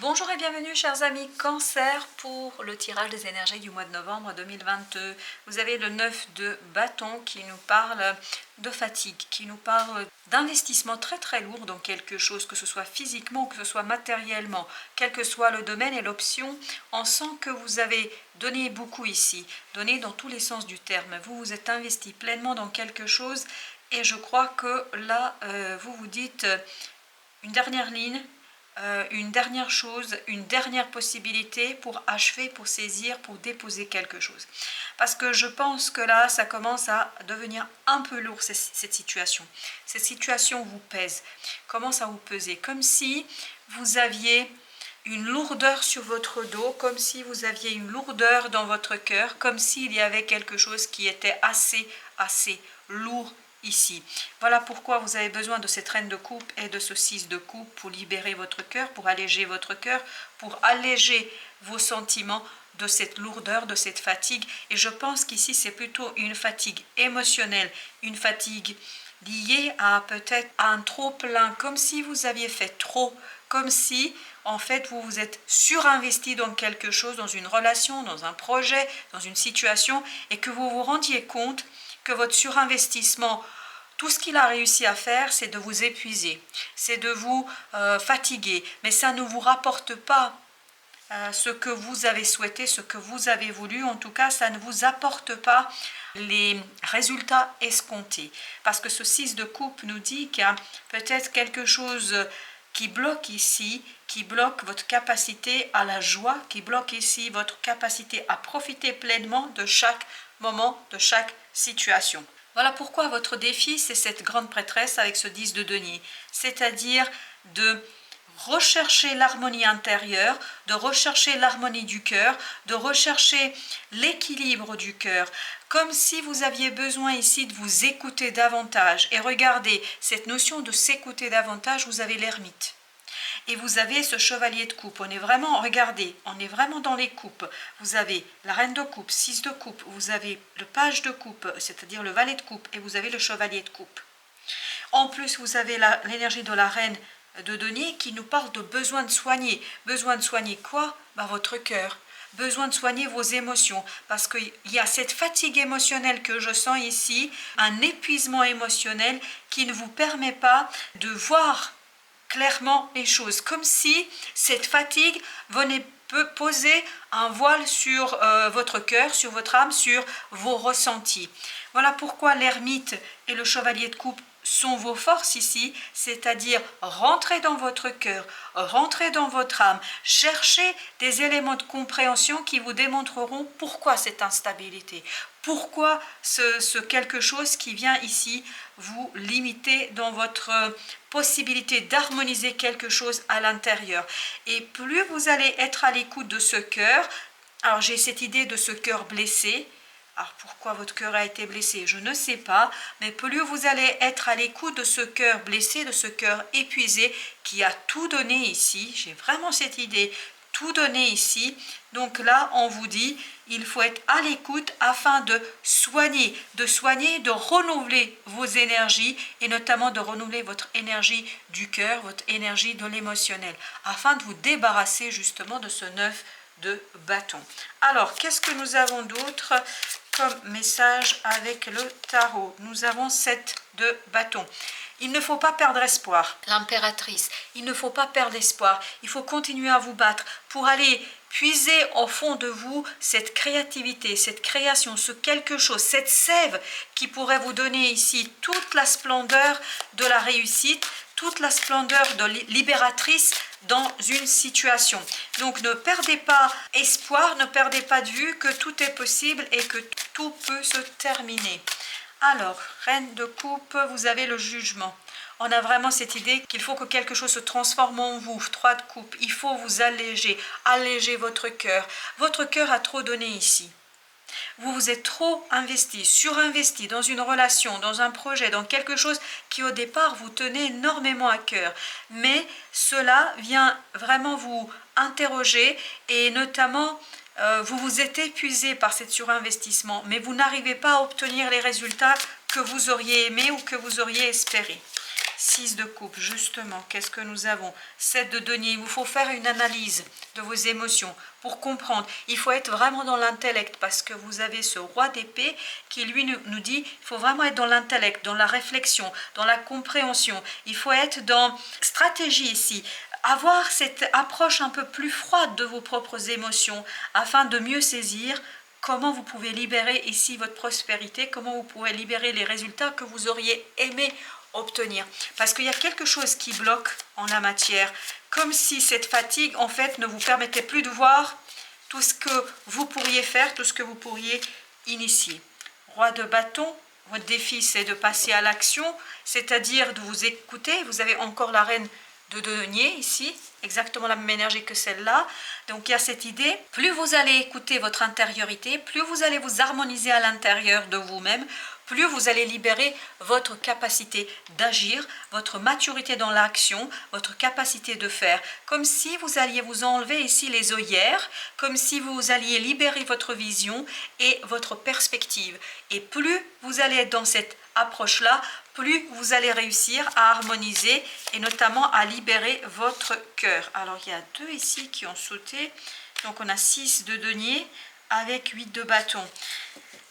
Bonjour et bienvenue chers amis Cancer pour le tirage des énergies du mois de novembre 2022. Vous avez le 9 de bâton qui nous parle de fatigue, qui nous parle d'investissement très lourd dans quelque chose, que ce soit physiquement ou que ce soit matériellement, quel que soit le domaine et l'option. On sent que vous avez donné beaucoup ici, donné dans tous les sens du terme. Vous vous êtes investi pleinement dans quelque chose et je crois que là vous vous dites une dernière ligne, une dernière chose, une dernière possibilité pour achever, pour saisir, pour déposer quelque chose. Parce que je pense que là, ça commence à devenir un peu lourd, cette situation. Cette situation vous pèse, commence à vous peser, comme si vous aviez une lourdeur sur votre dos, comme si vous aviez une lourdeur dans votre cœur, comme s'il y avait quelque chose qui était assez lourd ici. Voilà pourquoi vous avez besoin de cette reine de coupe et de ce 6 de coupe pour libérer votre cœur, pour alléger votre cœur, pour alléger vos sentiments de cette lourdeur, de cette fatigue. Et je pense qu'ici c'est plutôt une fatigue émotionnelle, une fatigue liée à peut-être un trop plein, comme si vous aviez fait trop, comme si en fait vous vous êtes surinvesti dans quelque chose, dans une relation, dans un projet, dans une situation, et que vous vous rendiez compte que votre surinvestissement, tout ce qu'il a réussi à faire, c'est de vous épuiser, c'est de vous fatiguer, mais ça ne vous rapporte pas ce que vous avez souhaité, ce que vous avez voulu. En tout cas, ça ne vous apporte pas les résultats escomptés. Parce que ce 6 de coupe nous dit qu'il y a peut-être quelque chose qui bloque ici, qui bloque votre capacité à la joie, qui bloque ici votre capacité à profiter pleinement de chaque moment, de chaque situation. Voilà pourquoi votre défi, c'est cette grande prêtresse avec ce 10 de denier, c'est-à-dire de rechercher l'harmonie intérieure, de rechercher l'harmonie du cœur, de rechercher l'équilibre du cœur, comme si vous aviez besoin ici de vous écouter davantage. Et regardez, cette notion de s'écouter davantage, vous avez l'ermite. Et vous avez ce chevalier de coupe. On est vraiment, regardez, on est vraiment dans les coupes. Vous avez la reine de coupe, 6 de coupe, vous avez le page de coupe, c'est-à-dire le valet de coupe, et vous avez le chevalier de coupe. En plus, vous avez l'énergie de la reine de denier qui nous parle de besoin de soigner. Besoin de soigner quoi? Votre cœur. Besoin de soigner vos émotions, parce qu'il y a cette fatigue émotionnelle que je sens ici, un épuisement émotionnel qui ne vous permet pas de voir clairement les choses, comme si cette fatigue venait poser un voile sur votre cœur, sur votre âme, sur vos ressentis. Voilà pourquoi l'ermite et le chevalier de coupe sont vos forces ici, c'est-à-dire rentrer dans votre cœur, rentrer dans votre âme, chercher des éléments de compréhension qui vous démontreront pourquoi cette instabilité, pourquoi ce quelque chose qui vient ici vous limiter dans votre possibilité d'harmoniser quelque chose à l'intérieur. Et plus vous allez être à l'écoute de ce cœur, alors j'ai cette idée de ce cœur blessé. Alors pourquoi votre cœur a été blessé, je ne sais pas, mais plus vous allez être à l'écoute de ce cœur blessé, de ce cœur épuisé, qui a tout donné ici, j'ai vraiment cette idée, tout donné ici. Donc là, on vous dit, il faut être à l'écoute afin de soigner, de renouveler vos énergies, et notamment de renouveler votre énergie du cœur, votre énergie de l'émotionnel, afin de vous débarrasser justement de ce 9 de bâton. Alors, qu'est-ce que nous avons d'autre comme message avec le tarot? Nous avons 7 de bâton. Il ne faut pas perdre espoir, l'impératrice. Il ne faut pas perdre espoir. Il faut continuer à vous battre pour aller puiser au fond de vous cette créativité, cette création, ce quelque chose, cette sève qui pourrait vous donner ici toute la splendeur de la réussite, toute la splendeur de libératrice dans une situation. Donc ne perdez pas espoir, ne perdez pas de vue que tout est possible et que tout peut se terminer. Alors, reine de coupe, vous avez le jugement. On a vraiment cette idée qu'il faut que quelque chose se transforme en vous. 3 de coupe, il faut vous alléger, alléger votre cœur. Votre cœur a trop donné ici. Vous vous êtes trop investi, surinvesti dans une relation, dans un projet, dans quelque chose qui au départ vous tenait énormément à cœur. Mais cela vient vraiment vous interroger et notamment vous vous êtes épuisé par cet surinvestissement, mais vous n'arrivez pas à obtenir les résultats que vous auriez aimé ou que vous auriez espéré. 6 de coupe, justement, qu'est-ce que nous avons? 7 de denier, il vous faut faire une analyse de vos émotions pour comprendre. Il faut être vraiment dans l'intellect parce que vous avez ce roi d'épée qui lui nous dit il faut vraiment être dans l'intellect, dans la réflexion, dans la compréhension. Il faut être dans stratégie ici. Avoir cette approche un peu plus froide de vos propres émotions afin de mieux saisir comment vous pouvez libérer ici votre prospérité, comment vous pouvez libérer les résultats que vous auriez aimé obtenir. Parce qu'il y a quelque chose qui bloque en la matière, comme si cette fatigue en fait ne vous permettait plus de voir tout ce que vous pourriez faire, tout ce que vous pourriez initier. Roi de bâton, votre défi c'est de passer à l'action, c'est-à-dire de vous écouter. Vous avez encore la reine de denier ici, exactement la même énergie que celle-là. Donc il y a cette idée, plus vous allez écouter votre intériorité, plus vous allez vous harmoniser à l'intérieur de vous-même, plus vous allez libérer votre capacité d'agir, votre maturité dans l'action, votre capacité de faire. Comme si vous alliez vous enlever ici les œillères, comme si vous alliez libérer votre vision et votre perspective. Et plus vous allez être dans cette approche-là, plus vous allez réussir à harmoniser et notamment à libérer votre cœur. Alors il y a 2 ici qui ont sauté, donc on a 6 de denier avec 8 de bâton.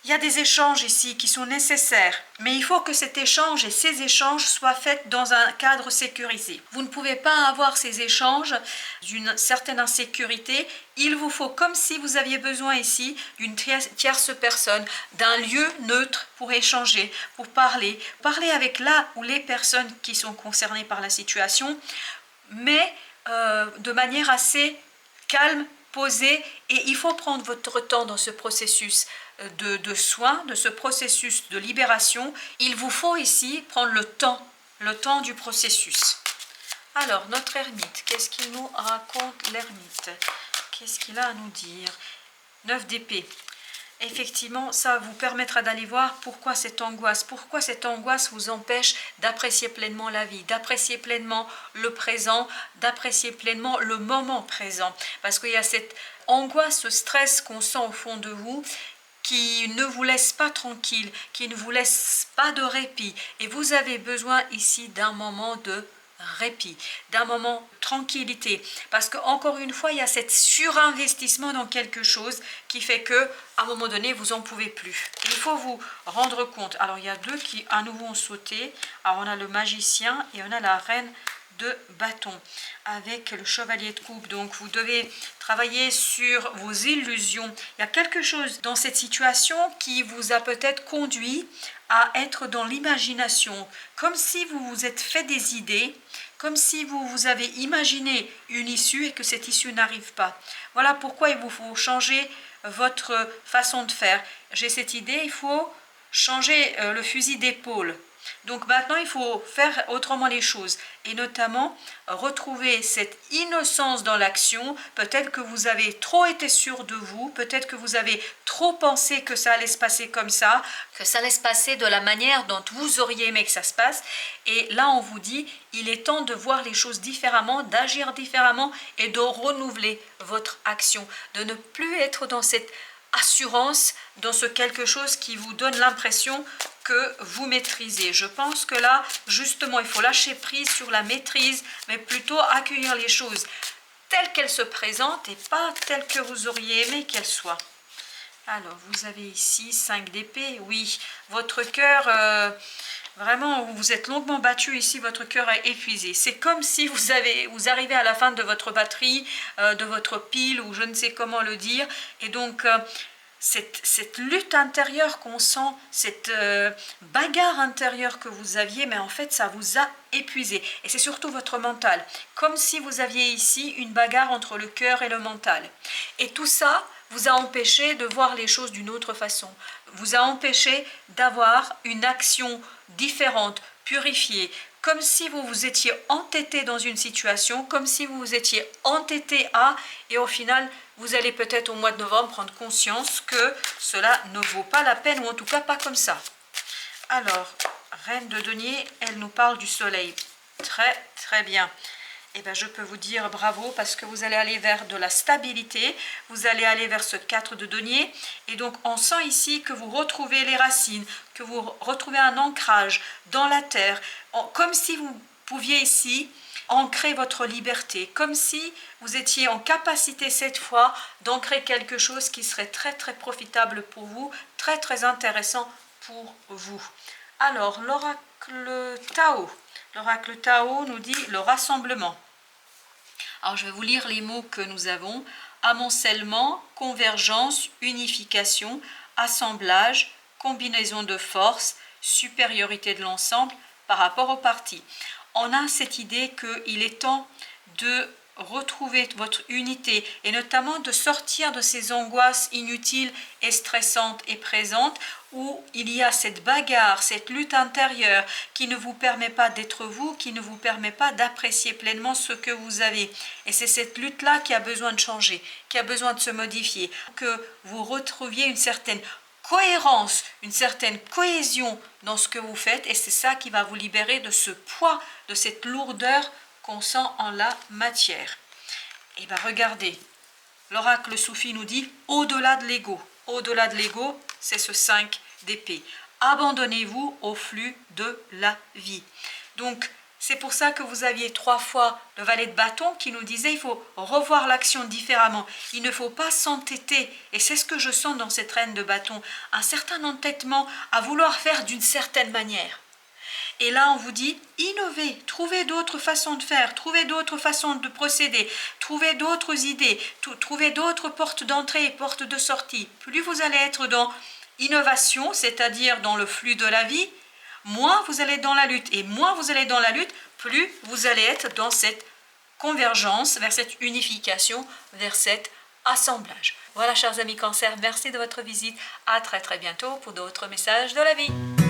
Il y a des échanges ici qui sont nécessaires, mais il faut que cet échange et ces échanges soient faits dans un cadre sécurisé. Vous ne pouvez pas avoir ces échanges d'une certaine insécurité. Il vous faut, comme si vous aviez besoin ici d'une tierce personne, d'un lieu neutre pour échanger, pour parler avec là ou les personnes qui sont concernées par la situation, mais de manière assez calme, posée, et il faut prendre votre temps dans ce processus de soin, de ce processus de libération. Il vous faut ici prendre le temps du processus. Alors, notre ermite, qu'est-ce qu'il nous raconte l'ermite? Qu'est-ce qu'il a à nous dire? 9 d'épée. Effectivement, ça vous permettra d'aller voir pourquoi cette angoisse vous empêche d'apprécier pleinement la vie, d'apprécier pleinement le présent, d'apprécier pleinement le moment présent. Parce qu'il y a cette angoisse, ce stress qu'on sent au fond de vous, qui ne vous laisse pas tranquille, qui ne vous laisse pas de répit. Et vous avez besoin ici d'un moment de répit, d'un moment de tranquillité. Parce qu'encore une fois, il y a cet surinvestissement dans quelque chose qui fait que à un moment donné, vous n'en pouvez plus. Il faut vous rendre compte. Alors, il y a 2 qui à nouveau ont sauté. Alors, on a le magicien et on a la reine de bâton avec le chevalier de coupe. Donc vous devez travailler sur vos illusions. Il y a quelque chose dans cette situation qui vous a peut-être conduit à être dans l'imagination, comme si vous vous êtes fait des idées, comme si vous avez imaginé une issue et que cette issue n'arrive pas. Voilà pourquoi il vous faut changer votre façon de faire. J'ai cette idée, il faut changer le fusil d'épaule. Donc maintenant, il faut faire autrement les choses et notamment retrouver cette innocence dans l'action. Peut-être que vous avez trop été sûr de vous, peut-être que vous avez trop pensé que ça allait se passer comme ça, que ça allait se passer de la manière dont vous auriez aimé que ça se passe. Et là, on vous dit, il est temps de voir les choses différemment, d'agir différemment et de renouveler votre action, de ne plus être dans cette assurance, dans ce quelque chose qui vous donne l'impression que vous maîtrisez. Je pense que là, justement, il faut lâcher prise sur la maîtrise, mais plutôt accueillir les choses telles qu'elles se présentent et pas telles que vous auriez aimé qu'elles soient. Alors, vous avez ici 5 d'épée. Oui, votre cœur, vraiment, vous vous êtes longuement battu ici, votre cœur est épuisé. C'est comme si vous arrivez à la fin de votre batterie, de votre pile, ou je ne sais comment le dire. Et donc, cette lutte intérieure qu'on sent, cette bagarre intérieure que vous aviez, mais en fait ça vous a épuisé. Et c'est surtout votre mental, comme si vous aviez ici une bagarre entre le cœur et le mental. Et tout ça vous a empêché de voir les choses d'une autre façon, vous a empêché d'avoir une action différente, purifiée, comme si vous vous étiez entêté dans une situation, comme si vous vous étiez entêté à, et au final, vous allez peut-être au mois de novembre prendre conscience que cela ne vaut pas la peine, ou en tout cas pas comme ça. Alors, reine de denier, elle nous parle du soleil. Très, très bien. eh bien, je peux vous dire bravo parce que vous allez aller vers de la stabilité, vous allez aller vers ce 4 de denier. Et donc, on sent ici que vous retrouvez les racines, que vous retrouvez un ancrage dans la terre, comme si vous pouviez ici ancrer votre liberté, comme si vous étiez en capacité cette fois d'ancrer quelque chose qui serait très très profitable pour vous, très très intéressant pour vous. Alors, l'oracle Tao. L'oracle Tao nous dit le rassemblement. Alors, je vais vous lire les mots que nous avons. Amoncellement, convergence, unification, assemblage, combinaison de forces, supériorité de l'ensemble par rapport aux parties. On a cette idée qu'il est temps de retrouver votre unité et notamment de sortir de ces angoisses inutiles et stressantes et présentes où il y a cette bagarre, cette lutte intérieure qui ne vous permet pas d'être vous, qui ne vous permet pas d'apprécier pleinement ce que vous avez. Et c'est cette lutte-là qui a besoin de changer, qui a besoin de se modifier, que vous retrouviez une certaine cohérence, une certaine cohésion dans ce que vous faites et c'est ça qui va vous libérer de ce poids, de cette lourdeur qu'on sent en la matière. Et bien regardez, l'oracle soufi nous dit au-delà de l'ego. Au-delà de l'ego, c'est ce 5 d'épée. Abandonnez-vous au flux de la vie. Donc, c'est pour ça que vous aviez 3 fois le valet de bâton qui nous disait il faut revoir l'action différemment. Il ne faut pas s'entêter. Et c'est ce que je sens dans cette reine de bâton. Un certain entêtement à vouloir faire d'une certaine manière. Et là, on vous dit, innovez, trouvez d'autres façons de faire, trouvez d'autres façons de procéder, trouvez d'autres idées, trouvez d'autres portes d'entrée et portes de sortie. Plus vous allez être dans innovation, c'est-à-dire dans le flux de la vie, moins vous allez être dans la lutte. Et moins vous allez être dans la lutte, plus vous allez être dans cette convergence, vers cette unification, vers cet assemblage. Voilà, chers amis Cancer, merci de votre visite. À très très bientôt pour d'autres messages de la vie.